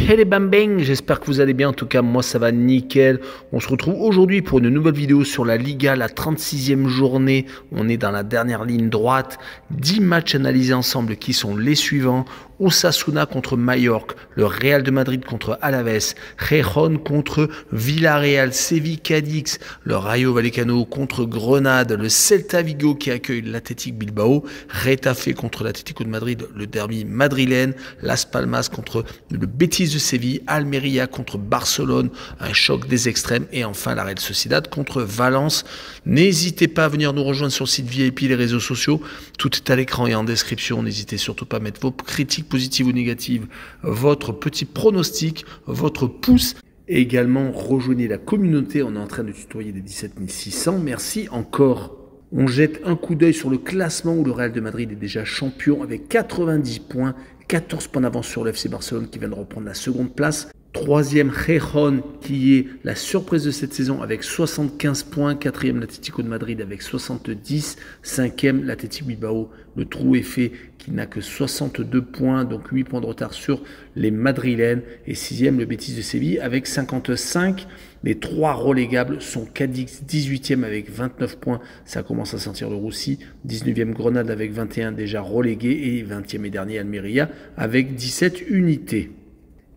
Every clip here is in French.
Hey les bambins, j'espère que vous allez bien, en tout cas moi ça va nickel. On se retrouve aujourd'hui pour une nouvelle vidéo sur la Liga, la 36e journée. On est dans la dernière ligne droite, 10 matchs analysés ensemble qui sont les suivants. Osasuna contre Mallorca, le Real de Madrid contre Alaves, Gijón contre Villarreal, Séville Cadix, le Rayo Vallecano contre Grenade, le Celta Vigo qui accueille l'Athletic Bilbao, Retafe contre l'Atlético de Madrid, le derby madrilène, Las Palmas contre le Betis de Séville, Almeria contre Barcelone, un choc des extrêmes et enfin la Real Sociedad contre Valence. N'hésitez pas à venir nous rejoindre sur le site VIP, les réseaux sociaux, tout est à l'écran et en description. N'hésitez surtout pas à mettre vos critiques positive ou négative, votre petit pronostic, votre pouce. Et également, rejoignez la communauté. On est en train de tutoyer des 17 600. Merci encore. On jette un coup d'œil sur le classement où le Real de Madrid est déjà champion avec 90 points, 14 points d'avance sur le FC Barcelone qui vient de reprendre la seconde place. Troisième, Gijón, qui est la surprise de cette saison avec 75 points. Quatrième, l'Atlético de Madrid avec 70. Cinquième, l'Athletic Bilbao, le trou est fait, qui n'a que 62 points, donc 8 points de retard sur les Madrilènes. Et sixième, le Betis de Séville avec 55. Les trois relégables sont Cadix, 18e avec 29 points. Ça commence à sentir le roussi. 19e, Grenade avec 21, déjà relégué. Et 20e et dernier, Almeria avec 17 unités.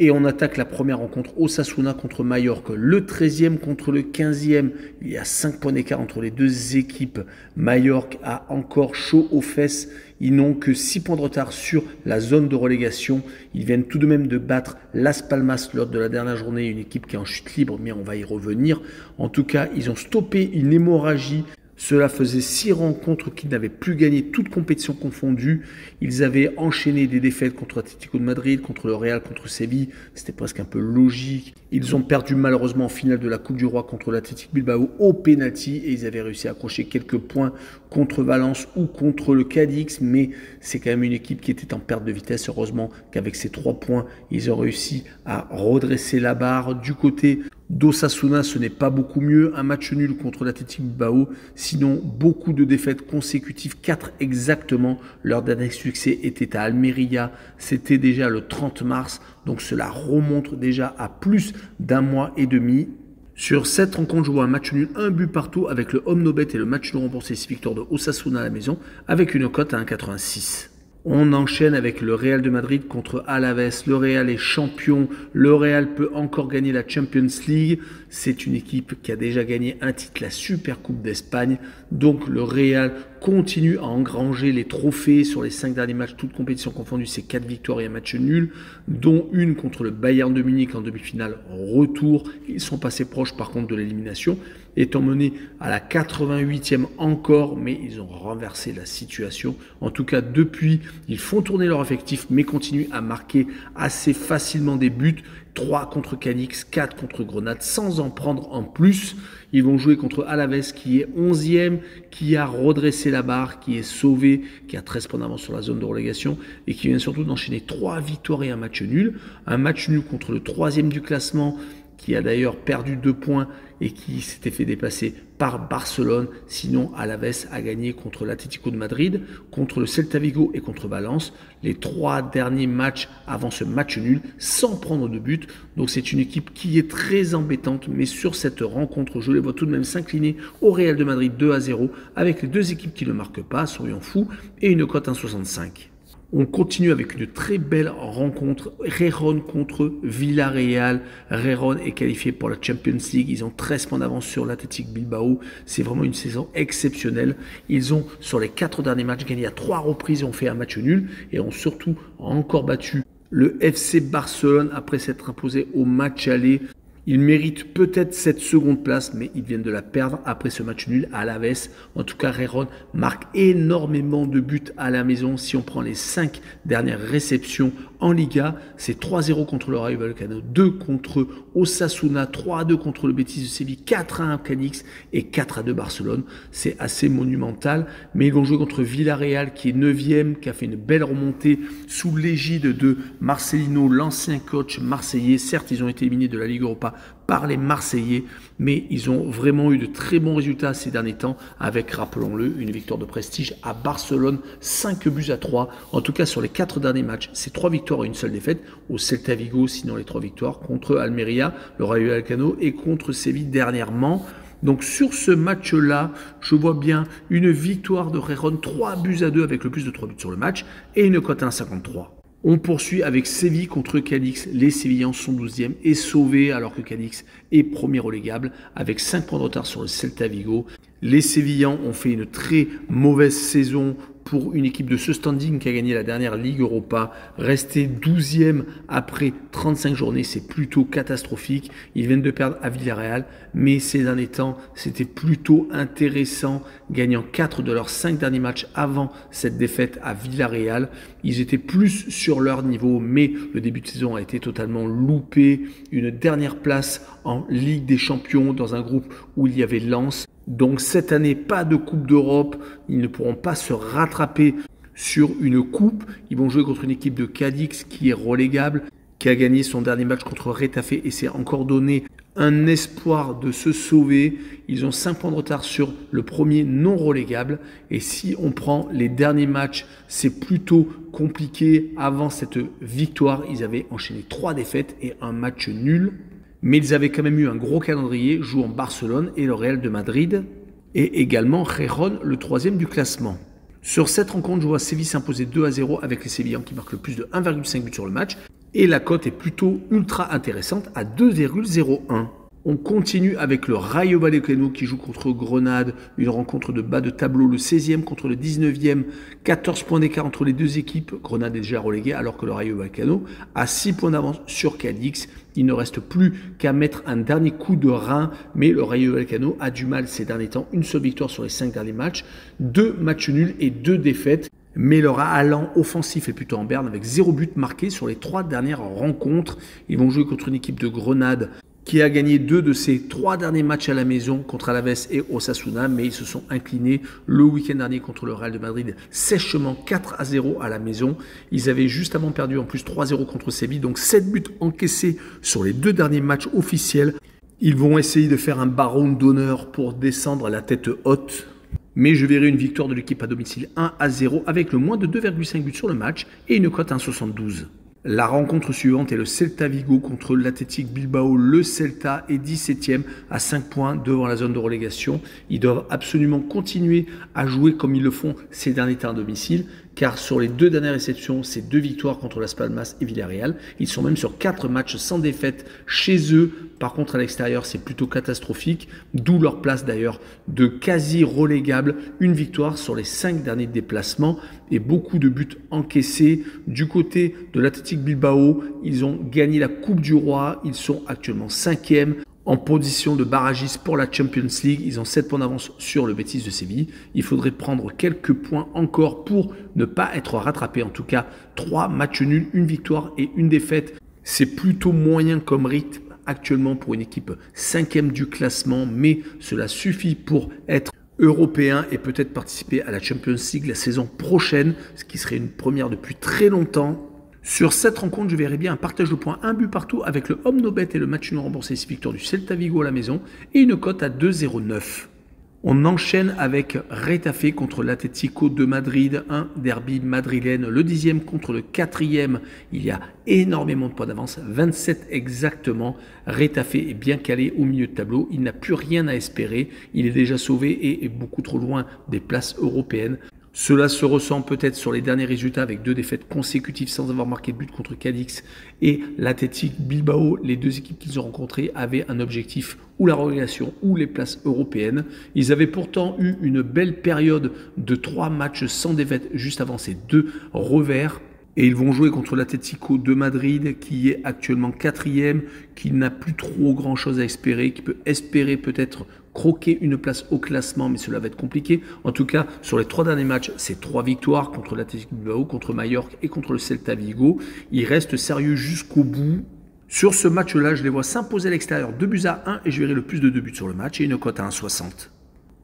Et on attaque la première rencontre, Osasuna contre Mallorca, le 13e contre le 15e. Il y a 5 points d'écart entre les deux équipes. Mallorca a encore chaud aux fesses. Ils n'ont que 6 points de retard sur la zone de relégation. Ils viennent tout de même de battre Las Palmas lors de la dernière journée, une équipe qui est en chute libre, mais on va y revenir. En tout cas, ils ont stoppé une hémorragie. Cela faisait 6 rencontres qu'ils n'avaient plus gagné, toutes compétitions confondues. Ils avaient enchaîné des défaites contre l'Atlético de Madrid, contre le Real, contre Séville. C'était presque un peu logique. Ils ont perdu malheureusement en finale de la Coupe du Roi contre l'Athletic Bilbao au pénalty et ils avaient réussi à accrocher quelques points contre Valence ou contre le Cadix. Mais c'est quand même une équipe qui était en perte de vitesse. Heureusement qu'avec ces 3 points, ils ont réussi à redresser la barre. Du côté d'Osasuna, ce n'est pas beaucoup mieux. Un match nul contre l'Athletic Bilbao. Sinon, beaucoup de défaites consécutives, 4 exactement. Leur dernier succès était à Almeria. C'était déjà le 30 mars. Donc cela remonte déjà à plus d'un mois et demi. Sur 7 rencontres, je vois un match nul, un but partout avec le home no bet et le match nul remboursé 6 victoires de Osasuna à la maison avec une cote à 1,86. On enchaîne avec le Real de Madrid contre Alaves. Le Real est champion. Le Real peut encore gagner la Champions League. C'est une équipe qui a déjà gagné un titre, la Super Coupe d'Espagne. Donc le Real continue à engranger les trophées sur les 5 derniers matchs, toutes compétitions confondues. C'est 4 victoires et un match nul, dont une contre le Bayern de Munich en demi-finale retour. Ils sont passés proches par contre de l'élimination, étant menés à la 88e encore, mais ils ont renversé la situation. En tout cas, depuis, ils font tourner leur effectif, mais continuent à marquer assez facilement des buts. 3 contre Cadix, 4 contre Grenade, sans en prendre en plus. Ils vont jouer contre Alaves qui est 11e, qui a redressé la barre, qui est sauvé, qui a 13 points d'avance sur la zone de relégation et qui vient surtout d'enchaîner 3 victoires et un match nul. Un match nul contre le 3e du classement, qui a d'ailleurs perdu 2 points et qui s'était fait dépasser par Barcelone. Sinon, Alaves a gagné contre l'Atlético de Madrid, contre le Celta Vigo et contre Valence. Les 3 derniers matchs avant ce match nul, sans prendre de but. Donc c'est une équipe qui est très embêtante. Mais sur cette rencontre, je les vois tout de même s'incliner au Real de Madrid 2-0, avec les deux équipes qui ne marquent pas, soyons fous, et une cote 1,65. On continue avec une très belle rencontre, Gijón contre Villarreal. Gijón est qualifié pour la Champions League, ils ont 13 points d'avance sur l'Athletic Bilbao. C'est vraiment une saison exceptionnelle. Ils ont, sur les 4 derniers matchs, gagné à 3 reprises et ont fait un match nul et ont surtout encore battu le FC Barcelone après s'être imposé au match aller. Ils méritent peut-être cette seconde place, mais ils viennent de la perdre après ce match nul à Alaves. En tout cas, Gijón marque énormément de buts à la maison. Si on prend les 5 dernières réceptions en Liga, c'est 3-0 contre le Rayo Vallecano, 2 contre Osasuna, 3-2 contre le Betis de Séville, 4-1 Cadix et 4-2 Barcelone. C'est assez monumental, mais ils vont jouer contre Villarreal qui est 9e, qui a fait une belle remontée sous l'égide de Marcelino, l'ancien coach marseillais. Certes, ils ont été éliminés de la Ligue Europa par les Marseillais, mais ils ont vraiment eu de très bons résultats ces derniers temps avec, rappelons-le, une victoire de prestige à Barcelone, 5-3. En tout cas, sur les 4 derniers matchs, c'est 3 victoires et une seule défaite. Au Celta Vigo, sinon les 3 victoires contre Almeria, le Rayo Vallecano et contre Séville dernièrement. Donc sur ce match-là, je vois bien une victoire de Gijón, 3-2 avec le plus de 3 buts sur le match et une cote à 1,53. On poursuit avec Séville contre Cadix. Les Sévillans sont 12e et sauvés alors que Cadix est premier relégable avec 5 points de retard sur le Celta Vigo. Les Sévillans ont fait une très mauvaise saison pour une équipe de ce standing qui a gagné la dernière Ligue Europa. Rester 12e après 35 journées, c'est plutôt catastrophique. Ils viennent de perdre à Villarreal, mais ces derniers temps, c'était plutôt intéressant, gagnant 4 de leurs 5 derniers matchs avant cette défaite à Villarreal. Ils étaient plus sur leur niveau, mais le début de saison a été totalement loupé. Une dernière place en Ligue des Champions dans un groupe où il y avait Lens. Donc cette année, pas de Coupe d'Europe, ils ne pourront pas se rattraper sur une coupe. Ils vont jouer contre une équipe de Cadix qui est relégable, qui a gagné son dernier match contre Retafe et s'est encore donné un espoir de se sauver. Ils ont 5 points de retard sur le premier non relégable. Et si on prend les derniers matchs, c'est plutôt compliqué. Avant cette victoire, ils avaient enchaîné 3 défaites et un match nul. Mais ils avaient quand même eu un gros calendrier, jouant Barcelone et le Real de Madrid, et également Gijón, le 3e du classement. Sur cette rencontre, je vois Séville s'imposer 2-0 avec les Sévillans qui marquent le plus de 1,5 but sur le match, et la cote est plutôt ultra intéressante à 2,01. On continue avec le Rayo Vallecano qui joue contre Grenade, une rencontre de bas de tableau, le 16e contre le 19e, 14 points d'écart entre les deux équipes. Grenade est déjà relégué alors que le Rayo Vallecano a 6 points d'avance sur Cadix. Il ne reste plus qu'à mettre un dernier coup de rein, mais le Rayo Vallecano a du mal ces derniers temps. Une seule victoire sur les 5 derniers matchs, 2 matchs nuls et 2 défaites. Mais leur allant offensif est plutôt en berne avec 0 but marqué sur les 3 dernières rencontres. Ils vont jouer contre une équipe de Grenade qui a gagné 2 de ses 3 derniers matchs à la maison contre Alaves et Osasuna, mais ils se sont inclinés le week-end dernier contre le Real de Madrid, sèchement 4-0 à la maison. Ils avaient juste avant perdu en plus 3-0 contre Séville, donc 7 buts encaissés sur les 2 derniers matchs officiels. Ils vont essayer de faire un baron d'honneur pour descendre la tête haute. Mais je verrai une victoire de l'équipe à domicile 1-0 avec le moins de 2,5 buts sur le match et une cote à 1,72. La rencontre suivante est le Celta Vigo contre l'Athletic Bilbao. Le Celta est 17e à 5 points devant la zone de relégation. Ils doivent absolument continuer à jouer comme ils le font ces derniers temps à domicile, car sur les 2 dernières réceptions, c'est 2 victoires contre Las Palmas et Villarreal. Ils sont même sur 4 matchs sans défaite chez eux. Par contre, à l'extérieur, c'est plutôt catastrophique, d'où leur place d'ailleurs de quasi relégable. Une victoire sur les 5 derniers déplacements et beaucoup de buts encaissés. Du côté de l'Athletic Bilbao, ils ont gagné la Coupe du Roi. Ils sont actuellement 5e. En position de barragiste pour la Champions League. Ils ont 7 points d'avance sur le Betis de Séville. Il faudrait prendre quelques points encore pour ne pas être rattrapé. En tout cas, 3 matchs nuls, une victoire et une défaite. C'est plutôt moyen comme rythme actuellement pour une équipe 5e du classement, mais cela suffit pour être européen et peut-être participer à la Champions League la saison prochaine, ce qui serait une première depuis très longtemps. Sur cette rencontre, je verrai bien un partage de points, un but partout avec le home no bet et le match non remboursé, 6 victoires du Celta Vigo à la maison et une cote à 2,09. On enchaîne avec Retafe contre l'Atlético de Madrid, un derby madrilène, le 10e contre le 4e. Il y a énormément de points d'avance, 27 exactement. Retafe est bien calé au milieu de tableau, il n'a plus rien à espérer, il est déjà sauvé et est beaucoup trop loin des places européennes. Cela se ressent peut-être sur les derniers résultats avec 2 défaites consécutives sans avoir marqué de but contre Cadix et l'Athletic Bilbao. Les 2 équipes qu'ils ont rencontrées avaient un objectif ou la relégation ou les places européennes. Ils avaient pourtant eu une belle période de 3 matchs sans défaite juste avant ces 2 revers. Et ils vont jouer contre l'Atlético de Madrid qui est actuellement 4e, qui n'a plus trop grand chose à espérer, qui peut espérer peut-être croquer une place au classement, mais cela va être compliqué. En tout cas, sur les 3 derniers matchs, c'est 3 victoires contre l'Athletic Bilbao, contre Mallorca et contre le Celta Vigo. Ils restent sérieux jusqu'au bout. Sur ce match-là, je les vois s'imposer à l'extérieur 2-1 et je verrai le plus de 2 buts sur le match et une cote à 1,60.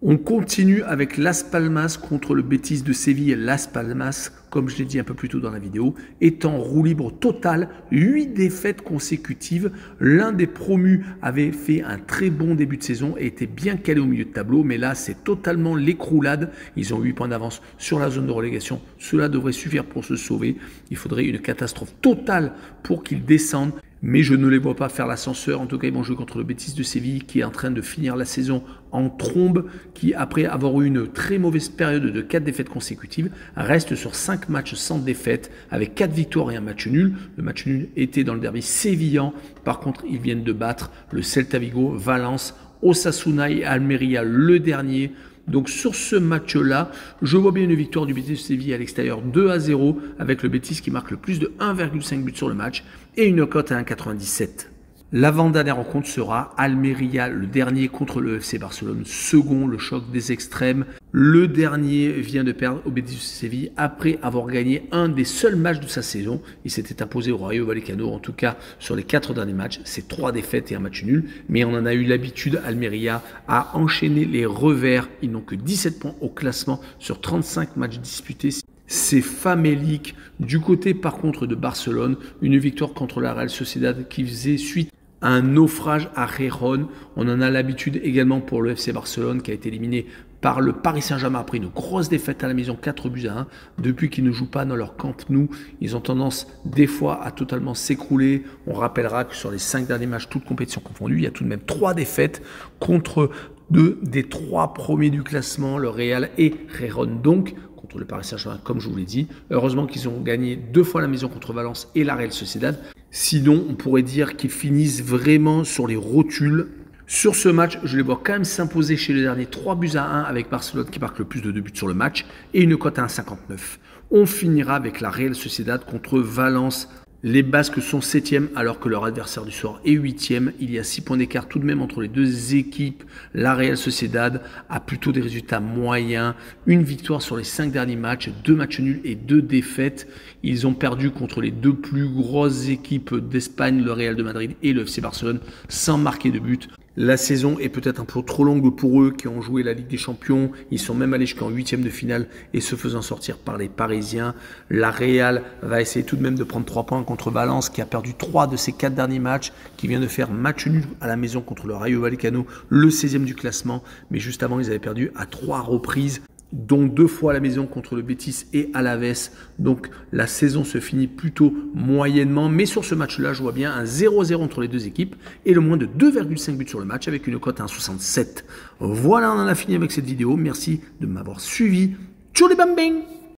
On continue avec Las Palmas contre le Betis de Séville. Las Palmas, comme je l'ai dit un peu plus tôt dans la vidéo, est en roue libre total, 8 défaites consécutives. L'un des promus avait fait un très bon début de saison et était bien calé au milieu de tableau, mais là c'est totalement l'écroulade. Ils ont 8 points d'avance sur la zone de relégation. Cela devrait suffire pour se sauver. Il faudrait une catastrophe totale pour qu'ils descendent. Mais je ne les vois pas faire l'ascenseur. En tout cas, ils vont jouer contre le Betis de Séville qui est en train de finir la saison en trombe, qui après avoir eu une très mauvaise période de 4 défaites consécutives, reste sur 5 matchs sans défaite avec 4 victoires et un match nul. Le match nul était dans le derby sévillan. Par contre, ils viennent de battre le Celta Vigo, Valence, Osasuna et Almeria le dernier. Donc sur ce match-là, je vois bien une victoire du Betis de Séville à l'extérieur 2-0 avec le Betis qui marque le plus de 1,5 but sur le match et une cote à 1,97. L'avant-dernière rencontre sera Almeria, le dernier contre le FC Barcelone, second, le choc des extrêmes. Le dernier vient de perdre au Betis de Séville après avoir gagné un des seuls matchs de sa saison. Il s'était imposé au Rayo Vallecano, en tout cas sur les 4 derniers matchs. C'est 3 défaites et un match nul, mais on en a eu l'habitude, Almeria, à enchaîner les revers. Ils n'ont que 17 points au classement sur 35 matchs disputés. C'est famélique. Du côté par contre de Barcelone, une victoire contre la Real Sociedad qui faisait suite à un naufrage à Gijón. On en a l'habitude également pour le FC Barcelone qui a été éliminé par le Paris Saint-Germain après une grosse défaite à la maison 4-1. Depuis qu'ils ne jouent pas dans leur Camp Nou, ils ont tendance des fois à totalement s'écrouler. On rappellera que sur les 5 derniers matchs, toutes compétitions confondues, il y a tout de même 3 défaites contre 2 des 3 premiers du classement, le Real et Gijón donc, contre le Paris Saint-Germain, comme je vous l'ai dit. Heureusement qu'ils ont gagné 2 fois à la maison contre Valence et la Real Sociedad. Sinon, on pourrait dire qu'ils finissent vraiment sur les rotules. Sur ce match, je les vois quand même s'imposer chez les derniers 3-1 avec Barcelone qui marque le plus de 2 buts sur le match et une cote à 1,59. On finira avec la Real Sociedad contre Valence. Les Basques sont 7e alors que leur adversaire du soir est 8e. Il y a 6 points d'écart tout de même entre les deux équipes. La Real Sociedad a plutôt des résultats moyens. Une victoire sur les 5 derniers matchs, 2 matchs nuls et 2 défaites. Ils ont perdu contre les 2 plus grosses équipes d'Espagne, le Real de Madrid et le FC Barcelone, sans marquer de but. La saison est peut-être un peu trop longue pour eux qui ont joué la Ligue des Champions. Ils sont même allés jusqu'en 8e de finale et se faisant sortir par les Parisiens. La Real va essayer tout de même de prendre 3 points contre Valence qui a perdu 3 de ses 4 derniers matchs, qui vient de faire match nul à la maison contre le Rayo Vallecano, le 16e du classement. Mais juste avant, ils avaient perdu à 3 reprises, dont 2 fois à la maison contre le Betis et Alaves. Donc la saison se finit plutôt moyennement, mais sur ce match-là, je vois bien un 0-0 entre les deux équipes et le moins de 2,5 buts sur le match avec une cote à 1,67. Voilà, on en a fini avec cette vidéo. Merci de m'avoir suivi. Tchou les bambing!